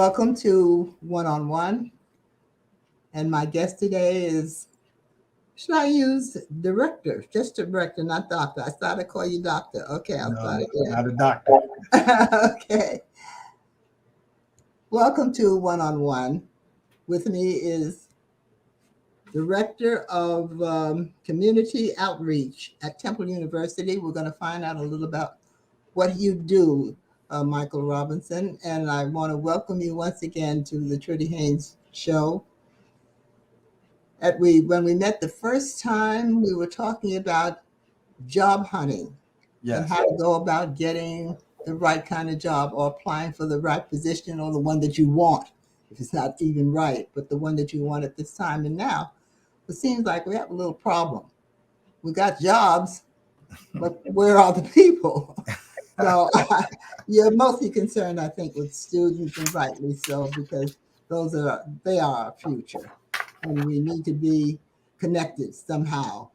Welcome to One on One. And my guest today is, should I use director? Just director, not doctor. I started to call you doctor. Okay, I'll No, start not a doctor. again. Okay. Welcome to One on One. With me is Director of Community Outreach at Temple University. We're going to find out a little about what you do, Michael Robinson. And I want to welcome you once again to the Trudy Haynes Show. When we met the first time, we were talking about job hunting and Yes. how to go about getting the right kind of job or applying for the right position or the one that you want, if it's not even right, but the one that you want at this time. And now it seems like we have a little problem. We got jobs, but where are the people? So you're mostly concerned, I think, with students, and rightly so, because they are our future, and we need to be connected somehow.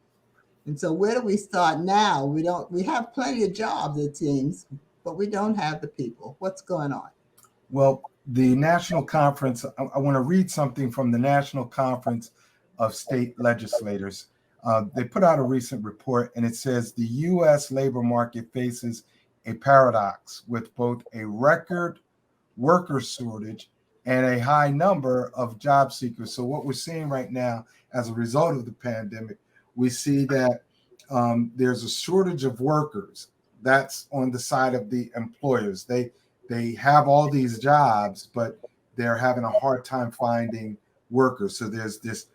And so, where do we start now? We have plenty of jobs, it seems, but we don't have the people. What's going on? Well, the National Conference, I want to read something from the National Conference of State Legislators. They put out a recent report, and it says the U.S. labor market faces a paradox with both a record worker shortage and a high number of job seekers. So what we're seeing right now as a result of the pandemic, we see that there's a shortage of workers. That's on the side of the employers. They have all these jobs, but they're having a hard time finding workers. So there's this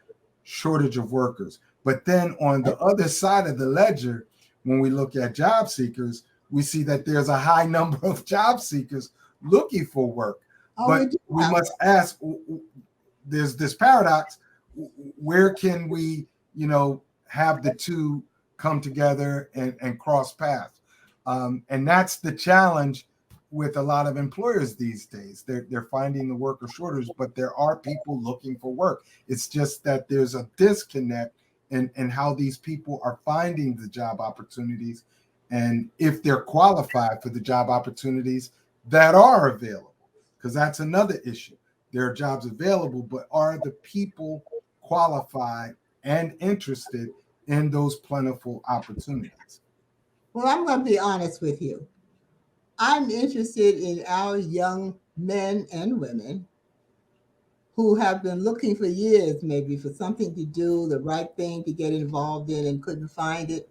shortage of workers. But then on the other side of the ledger, when we look at job seekers, we see that there's a high number of job seekers looking for work. Oh, But we must ask, there's this paradox. Where can we, have the two come together and cross paths? And that's the challenge with a lot of employers these days. They're finding the worker shortage, but there are people looking for work. It's just that there's a disconnect in how these people are finding the job opportunities and if they're qualified for the job opportunities that are available, because that's another issue. There are jobs available, but are the people qualified and interested in those plentiful opportunities? Well, I'm going to be honest with you. I'm interested in our young men and women who have been looking for years, maybe for something to do, the right thing to get involved in, and couldn't find it.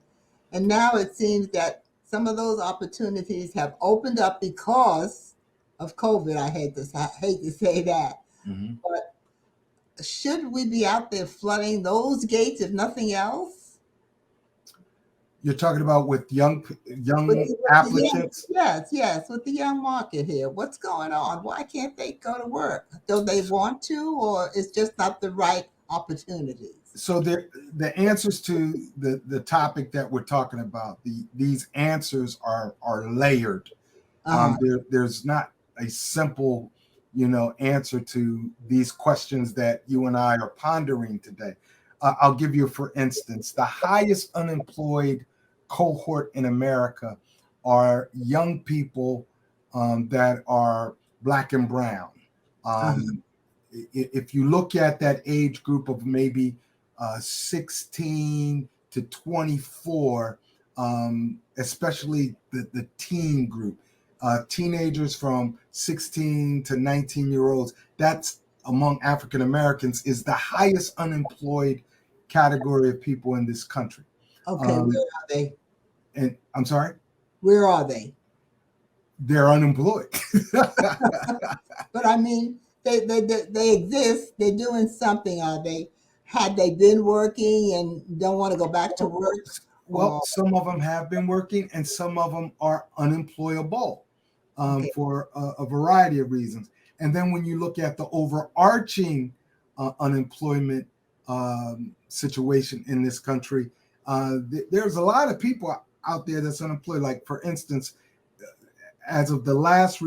And now it seems that some of those opportunities have opened up because of COVID. I hate to say that, Mm-hmm. but should we be out there flooding those gates if nothing else? You're talking about with young With the young, applicants. yes, with the young market here. What's going on? Why can't they go to work? Do they want to, or it's just not the right opportunities? So the answers to the topic that we're talking about, these answers are layered. Uh, There's not a simple, answer to these questions that you and I are pondering today. I'll give you, for instance, the highest unemployed cohort in America are young people that are Black and brown. uh, Um, if you look at that age group of maybe 16 to 24, especially the teen group, teenagers from 16 to 19-year-olds, that's among African Americans is the highest unemployed category of people in this country. okay, Um, where are they? and I'm sorry, Where are they? they're unemployed. But I mean, they exist. They're doing something. Are they? Had they been working and don't want to go back to work? Well, Or some of them have been working, and some of them are unemployable okay, for a variety of reasons. And then when you look at the overarching unemployment situation in this country, there's a lot of people out there that's unemployed. Like, for instance, as of the last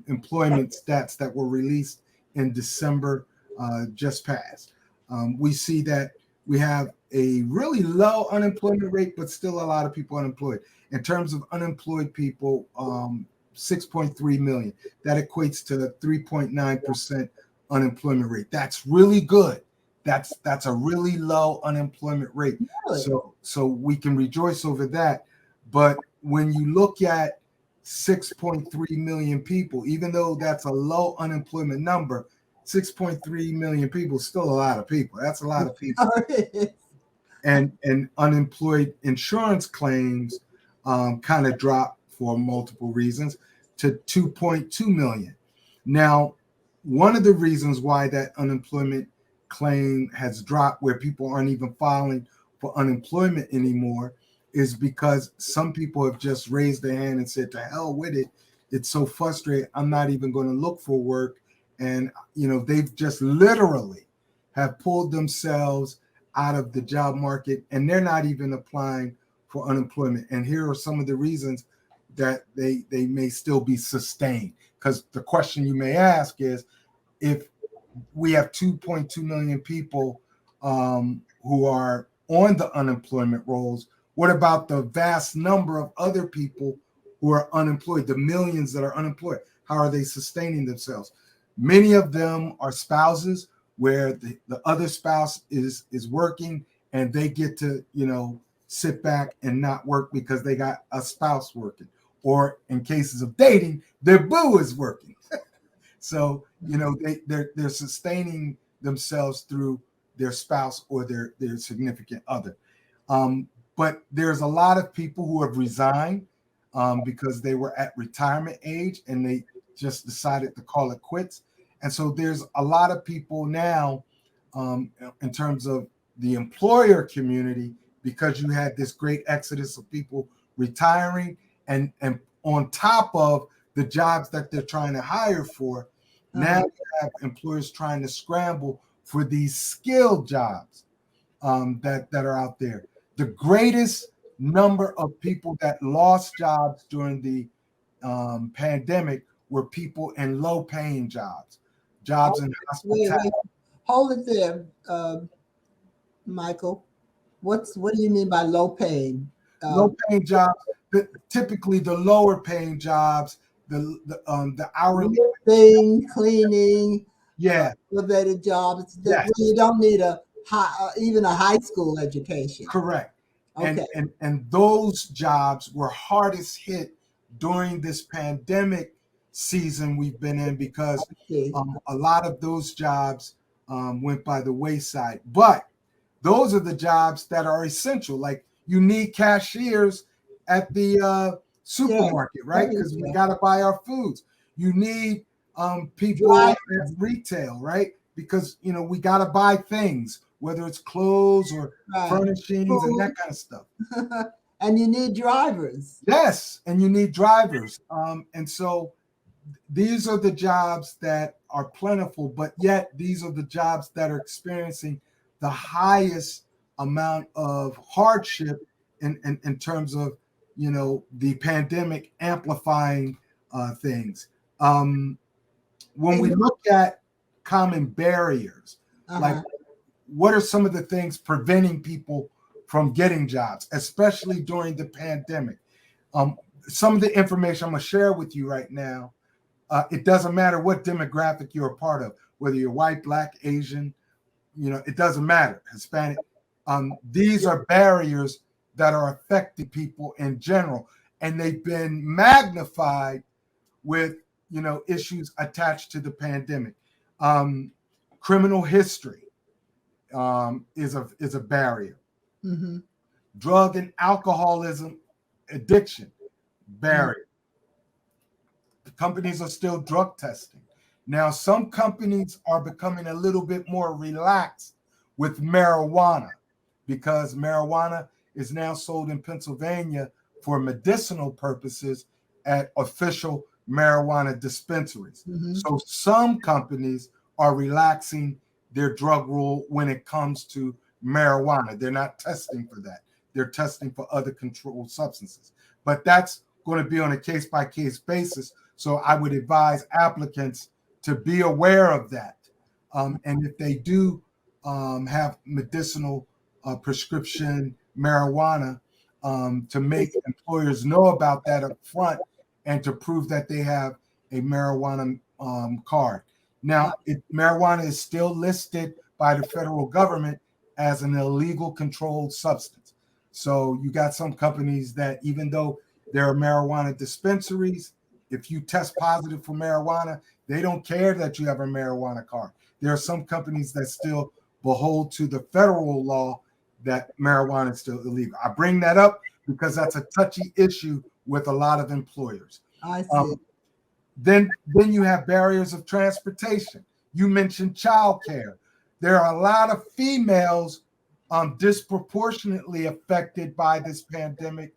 employment stats that were released in December just passed, we see that we have a really low unemployment rate, but still a lot of people unemployed. In terms of unemployed people, 6.3 million. That equates to 3.9% unemployment rate. That's really good. That's a really low unemployment rate. Really? So we can rejoice over that. But when you look at 6.3 million people, even though that's a low unemployment number, 6.3 million people is still a lot of people. That's a lot of people. And unemployed insurance claims kind of dropped for multiple reasons to 2.2 million. Now, one of the reasons why that unemployment claim has dropped, where people aren't even filing for unemployment anymore, is because some people have just raised their hand and said, to hell with it. It's so frustrating. I'm not even going to look for work. And, they've just literally have pulled themselves out of the job market, and they're not even applying for unemployment. And here are some of the reasons that they may still be sustained. Because the question you may ask is, if we have 2.2 million people who are on the unemployment rolls, what about the vast number of other people who are unemployed, the millions that are unemployed? How are they sustaining themselves? Many of them are spouses where the other spouse is working, and they get to, sit back and not work because they got a spouse working. Or in cases of dating, their boo is working. So, they're sustaining themselves through their spouse or their significant other. But there's a lot of people who have resigned because they were at retirement age and they just decided to call it quits. And so there's a lot of people now in terms of the employer community, because you had this great exodus of people retiring, and on top of the jobs that they're trying to hire for, now you have employers trying to scramble for these skilled jobs that are out there. The greatest number of people that lost jobs during the pandemic were people in low-paying jobs in hospitality. Wait. Hold it there, Michael. What do you mean by low paying? Low-paying jobs, typically the lower-paying jobs, the hourly thing, cleaning, yeah, elevated jobs that yes, where you don't need even a high school education. correct. Okay. And those jobs were hardest hit during this pandemic season we've been in, because a lot of those jobs went by the wayside. But those are the jobs that are essential. Like, you need cashiers at the supermarket, right? Because we got to buy our foods. You need people at retail, right? Because, we got to buy things, whether it's clothes or furnishings and that kind of stuff. And you need drivers. Yes, and you need drivers. And so these are the jobs that are plentiful, but yet these are the jobs that are experiencing the highest amount of hardship in terms of, the pandemic amplifying things. When we look at common barriers, like, what are some of the things preventing people from getting jobs, especially during the pandemic? Some of the information I'm going to share with you right now, it doesn't matter what demographic you're a part of, whether you're white, black, Asian, it doesn't matter, Hispanic. These are barriers that are affecting people in general, and they've been magnified with, issues attached to the pandemic. Criminal history is a barrier. Mm-hmm. Drug and alcoholism addiction, barrier. The companies are still drug testing. Now, some companies are becoming a little bit more relaxed with marijuana, because marijuana is now sold in Pennsylvania for medicinal purposes at official marijuana dispensaries. Mm-hmm. So some companies are relaxing their drug rule when it comes to marijuana. They're not testing for that. They're testing for other controlled substances. But that's going to be on a case-by-case basis. So I would advise applicants to be aware of that. And if they do have medicinal prescription marijuana, to make employers know about that up front and to prove that they have a marijuana card. Now, marijuana is still listed by the federal government as an illegal controlled substance. So you got some companies that, even though there are marijuana dispensaries, if you test positive for marijuana, they don't care that you have a marijuana card. There are some companies that still behold to the federal law that marijuana is still illegal. I bring that up because that's a touchy issue with a lot of employers. I see. Then you have barriers of transportation. You mentioned childcare. There are a lot of females disproportionately affected by this pandemic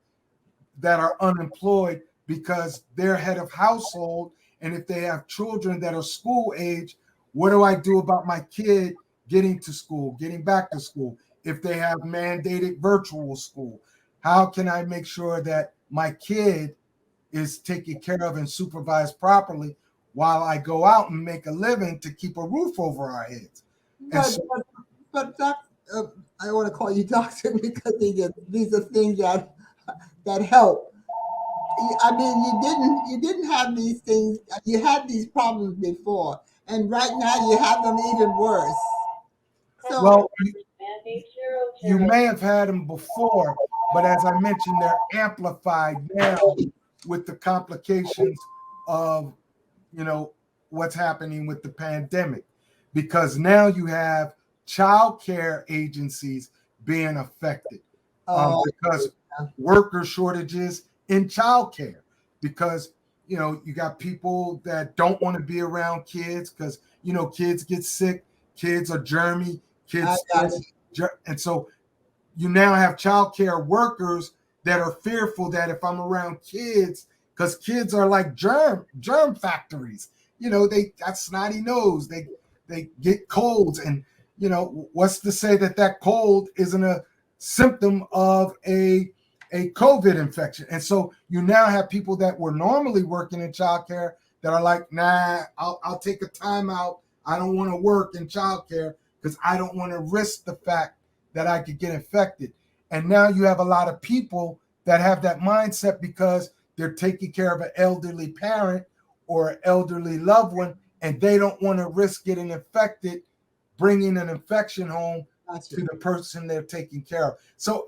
that are unemployed because they're head of household. And if they have children that are school age, what do I do about my kid getting to school, getting back to school? If they have mandated virtual school, how can I make sure that my kid is taken care of and supervised properly while I go out and make a living to keep a roof over our heads? But I want to call you doctor because these are things that help. I mean, you didn't have these things. You had these problems before, and right now you have them even worse. So, well, you may have had them before, but as I mentioned, they're amplified now with the complications of, what's happening with the pandemic, because now you have child care agencies being affected because worker shortages in child care, because you got people that don't want to be around kids because kids get sick, kids are germy, kids and so you now have child care workers that are fearful that if I'm around kids, because kids are like germ factories. They got snotty nose, they get colds, and what's to say that cold isn't a symptom of a COVID infection? And so you now have people that were normally working in childcare that are like, nah, I'll take a timeout. I don't want to work in childcare because I don't want to risk the fact that I could get infected. And now you have a lot of people that have that mindset because they're taking care of an elderly parent or an elderly loved one, and they don't want to risk getting infected, bringing an infection home to the person they're taking care of. So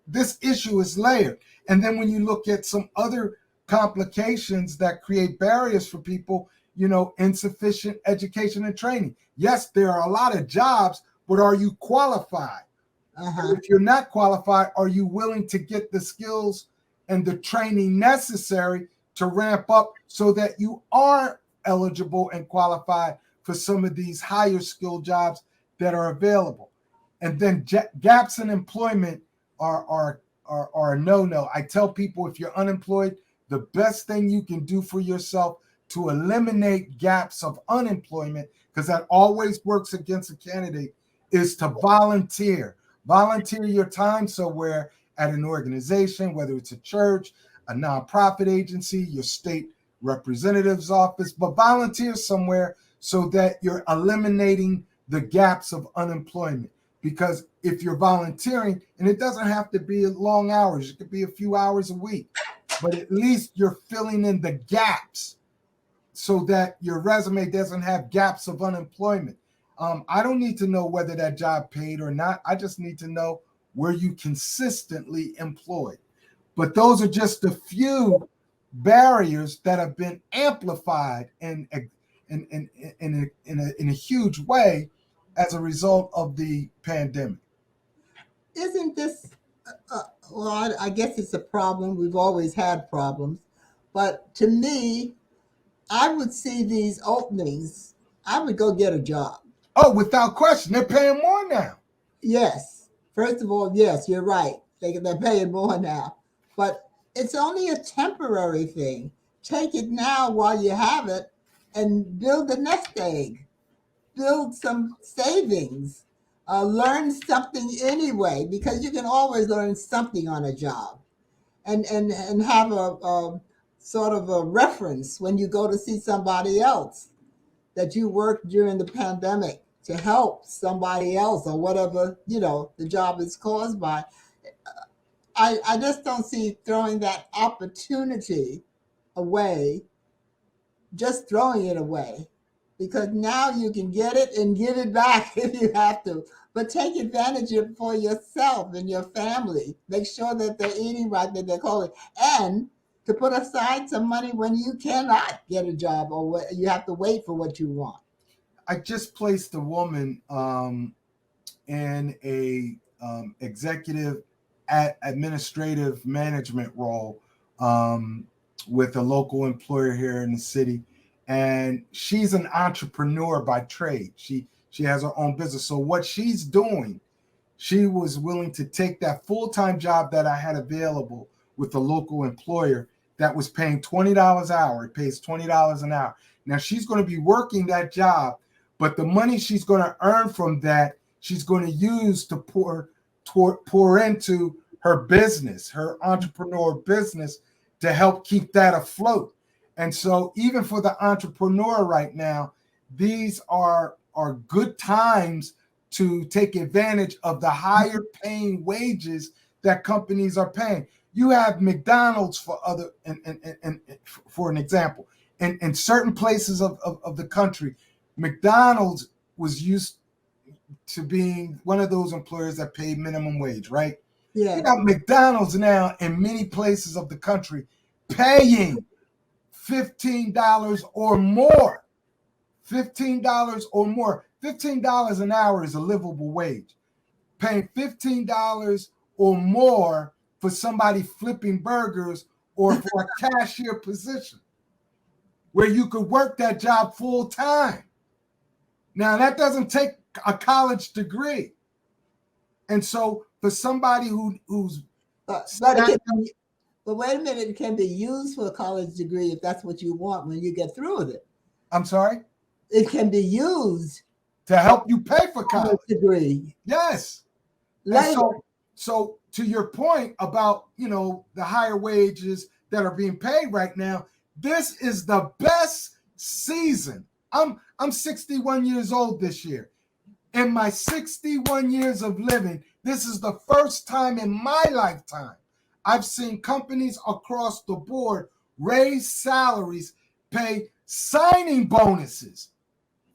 this issue is layered. And then when you look at some other complications that create barriers for people, insufficient education and training. Yes, there are a lot of jobs, but are you qualified? If you're not qualified, are you willing to get the skills and the training necessary to ramp up so that you are eligible and qualified for some of these higher skill jobs that are available? And then gaps in employment are a no-no. I tell people, if you're unemployed, the best thing you can do for yourself to eliminate gaps of unemployment, because that always works against a candidate, is to volunteer. Volunteer your time somewhere at an organization, whether it's a church, a nonprofit agency, your state representative's office, but volunteer somewhere so that you're eliminating the gaps of unemployment. Because if you're volunteering, and it doesn't have to be long hours, it could be a few hours a week, but at least you're filling in the gaps so that your resume doesn't have gaps of unemployment. I don't need to know whether that job paid or not. I just need to know where you consistently employed. But those are just a few barriers that have been amplified in a huge way as a result of the pandemic. isn't this? Well, I guess it's a problem. We've always had problems, but to me, I would see these openings. I would go get a job. Oh, without question, they're paying more now. Yes. First of all, yes, you're right. They're paying more now. But it's only a temporary thing. Take it now while you have it and build a nest egg, build some savings, learn something anyway, because you can always learn something on a job and have a sort of a reference when you go to see somebody else that you worked during the pandemic to help somebody else or whatever the job is caused by. I just don't see throwing that opportunity away, just throwing it away, because now you can get it and give it back if you have to. But take advantage of it for yourself and your family. Make sure that they're eating right, that they're calling, and to put aside some money when you cannot get a job or you have to wait for what you want. I just placed a woman in a executive administrative management role with a local employer here in the city, and she's an entrepreneur by trade. She has her own business. So what she's doing, she was willing to take that full-time job that I had available with a local employer that was paying $20 an hour. It pays $20 an hour. Now she's going to be working that job, but the money she's going to earn from that, she's going to use to pour into her business, her entrepreneur business, to help keep that afloat. And so even for the entrepreneur right now, these are good times to take advantage of the higher paying wages that companies are paying. You have McDonald's for other, and for an example, in certain places of the country, McDonald's was used to being one of those employers that paid minimum wage, right? Yeah. You got McDonald's now in many places of the country paying $15 or more. $15 or more. $15 an hour is a livable wage. Paying $15 or more for somebody flipping burgers or for a cashier position where you could work that job full time. Now, that doesn't take a college degree. And so for somebody who's but wait a minute, it can be used for a college degree if that's what you want when you get through with it. I'm sorry? It can be used to help you pay for college degree. Yes. So to your point about, the higher wages that are being paid right now, this is the best season. I'm 61 years old this year. In my 61 years of living, this is the first time in my lifetime I've seen companies across the board raise salaries, pay signing bonuses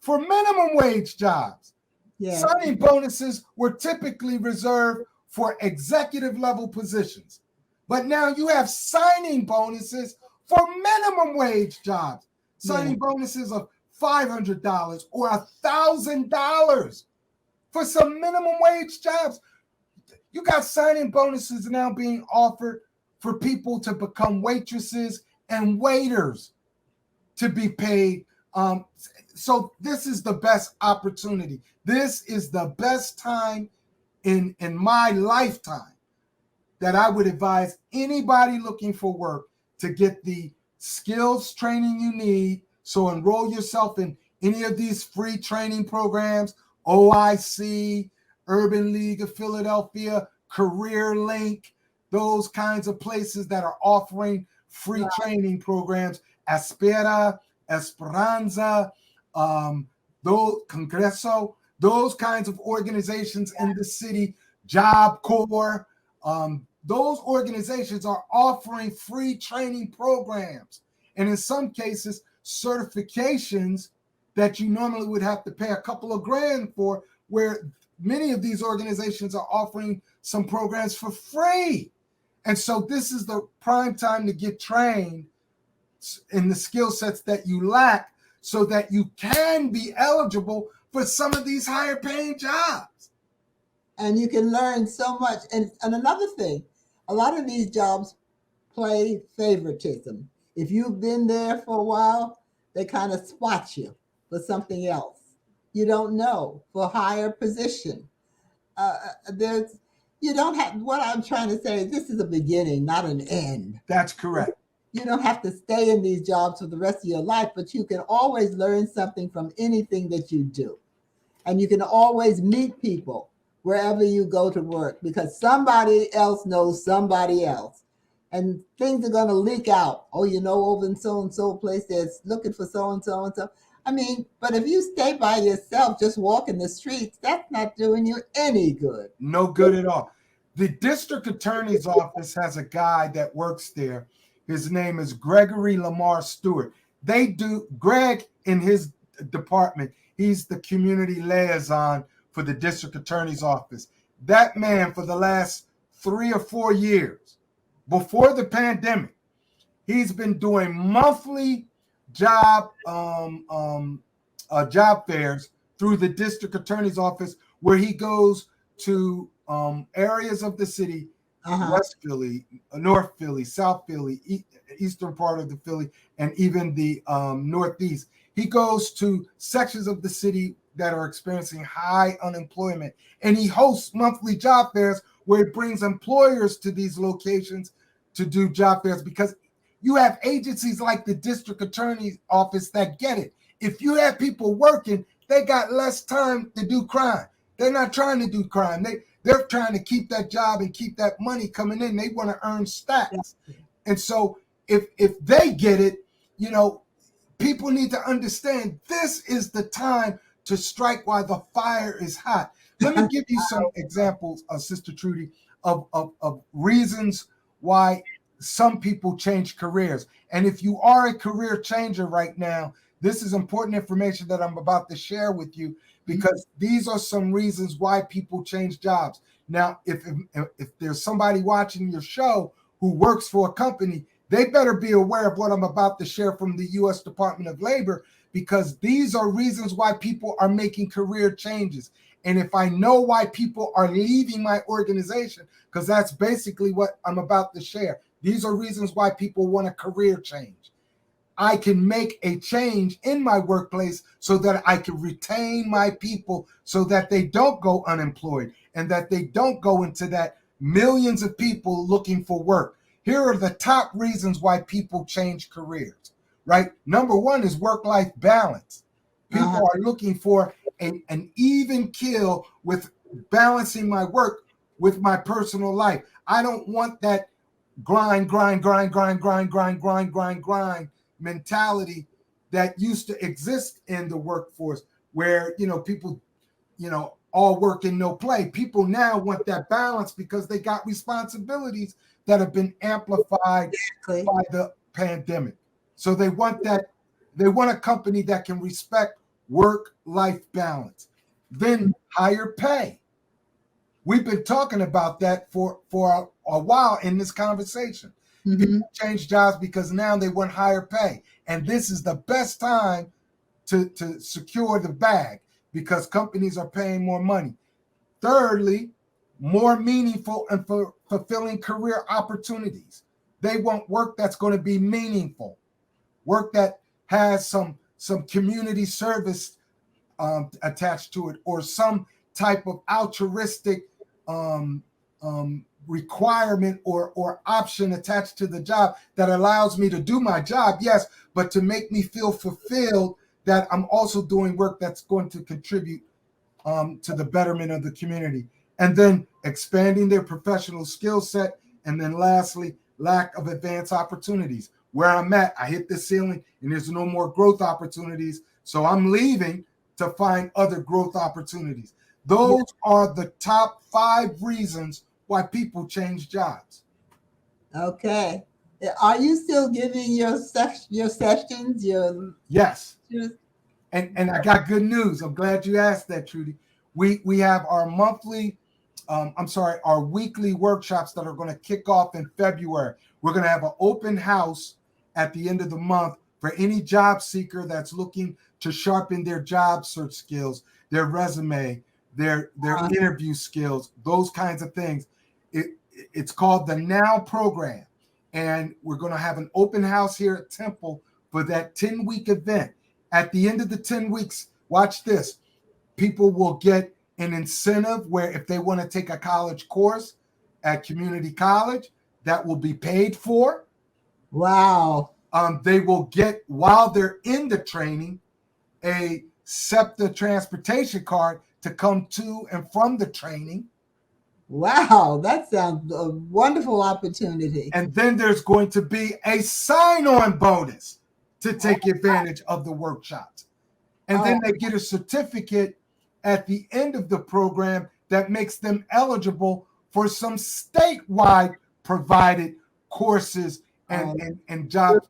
for minimum wage jobs. Yeah. Signing bonuses were typically reserved for executive level positions. But now you have signing bonuses for minimum wage jobs. Signing bonuses of $500 or $1,000 for some minimum wage jobs. You got signing bonuses now being offered for people to become waitresses and waiters to be paid. So this is the best opportunity. This is the best time in my lifetime that I would advise anybody looking for work to get the skills training you need. So enroll yourself in any of these free training programs, OIC, Urban League of Philadelphia, Career Link, those kinds of places that are offering free training programs, Aspera, Esperanza, Congreso, those kinds of organizations in the city, Job Corps, those organizations are offering free training programs. And in some cases, certifications that you normally would have to pay a couple of grand for, where many of these organizations are offering some programs for free. And so this is the prime time to get trained in the skill sets that you lack so that you can be eligible for some of these higher paying jobs. And you can learn so much. And another thing, a lot of these jobs play favoritism. If you've been there for a while, they kind of spot you for something else. You don't know, for higher position. You don't have, what I'm trying to say is this is a beginning, not an end. That's correct. You don't have to stay in these jobs for the rest of your life, but you can always learn something from anything that you do. And you can always meet people wherever you go to work because somebody else knows somebody else. And things are going to leak out. Oh, over in so-and-so place, they're looking for so-and-so and so. I mean, but if you stay by yourself, just walking the streets, that's not doing you any good. No good at all. The district attorney's office has a guy that works there. His name is Gregory Lamar Stewart. Greg in his department, he's the community liaison for the district attorney's office. That man, for the last 3 or 4 years, before the pandemic, he's been doing monthly job job fairs through the district attorney's office, where he goes to areas of the city, West Philly, North Philly, South Philly, eastern part of the Philly, and even the Northeast. He goes to sections of the city that are experiencing high unemployment, and he hosts monthly job fairs where he brings employers to these locations to do job fairs, because you have agencies like the district attorney's office that get it. If you have people working, they got less time to do crime. They're not trying to do crime. They're trying to keep that job and keep that money coming in. They want to earn stacks. And so if they get it, people need to understand this is the time to strike while the fire is hot. Let me give you some examples, Sister Trudy, of reasons why some people change careers. And if you are a career changer right now, this is important information that I'm about to share with you, because these are some reasons why people change jobs. Now, if there's somebody watching your show who works for a company, they better be aware of what I'm about to share from the U.S. Department of Labor, because these are reasons why people are making career changes. And if I know why people are leaving my organization, because that's basically what I'm about to share, these are reasons why people want a career change. I can make a change in my workplace so that I can retain my people, so that they don't go unemployed and that they don't go into that millions of people looking for work. Here are the top reasons why people change careers, right? Number one is work-life balance. People are looking for an even kill with balancing my work with my personal life. I don't want that grind mentality that used to exist in the workforce, where people all work and no play. People now want that balance because they got responsibilities that have been amplified by the pandemic. So they want a company that can respect work-life balance. Then higher pay. We've been talking about that for a while in this conversation. People change jobs because now they want higher pay. And this is the best time to secure the bag, because companies are paying more money. Thirdly, more meaningful and fulfilling career opportunities. They want work that's going to be meaningful, work that has some community service attached to it, or some type of altruistic requirement or option attached to the job that allows me to do my job, yes, but to make me feel fulfilled that I'm also doing work that's going to contribute to the betterment of the community. And then expanding their professional skill set. And then lastly, lack of advanced opportunities. Where I'm at, I hit the ceiling and there's no more growth opportunities. So I'm leaving to find other growth opportunities. Those are the top 5 reasons why people change jobs. Okay. Are you still giving your sessions? Yes. And I got good news. I'm glad you asked that, Trudy. We have our our weekly workshops that are going to kick off in February. We're going to have an open house at the end of the month for any job seeker that's looking to sharpen their job search skills, their resume, their interview skills, those kinds of things. It's called the Now Program. And we're going to have an open house here at Temple for that 10-week event. At the end of the 10 weeks, watch this. People will get an incentive where if they want to take a college course at community college, that will be paid for. Wow. They will get, while they're in the training, a SEPTA transportation card to come to and from the training. Wow, that sounds a wonderful opportunity. And then there's going to be a sign-on bonus to take advantage of the workshops. And then they get a certificate at the end of the program that makes them eligible for some statewide provided courses and Um, job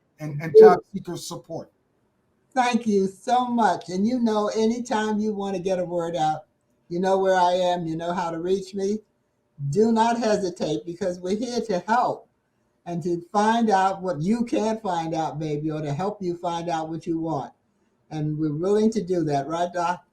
seeker support. Thank you so much. And anytime you want to get a word out, you know where I am, you know how to reach me. Do not hesitate because we're here to help and to find out what you can't find out, baby, or to help you find out what you want. And we're willing to do that, right, Doc?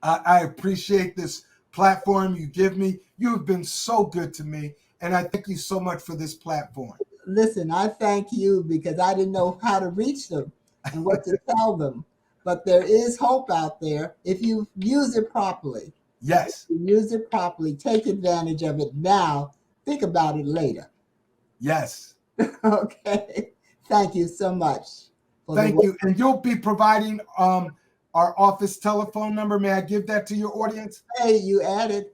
I appreciate this platform you give me. You have been so good to me, and I thank you so much for this platform. Listen, I thank you because I didn't know how to reach them and what to tell them. But there is hope out there if you use it properly. Yes, Use it properly. Take advantage of it now. Think about it later. yes. Okay. Thank you so much for the Thank work. you. And you'll be providing our office telephone number. May I give that to your audience? Hey, you added.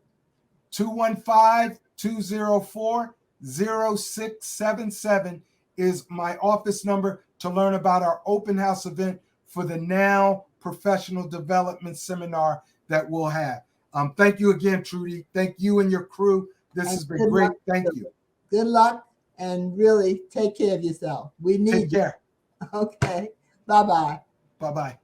215-204-0677 is my office number to learn about our open house event for the Now Professional Development Seminar that we'll have. Thank you again, Trudy. Thank you and your crew. This And has been good luck. great. Thank you. Good luck and really take care of yourself. We Take need you. care. Okay. Bye bye. Bye-bye.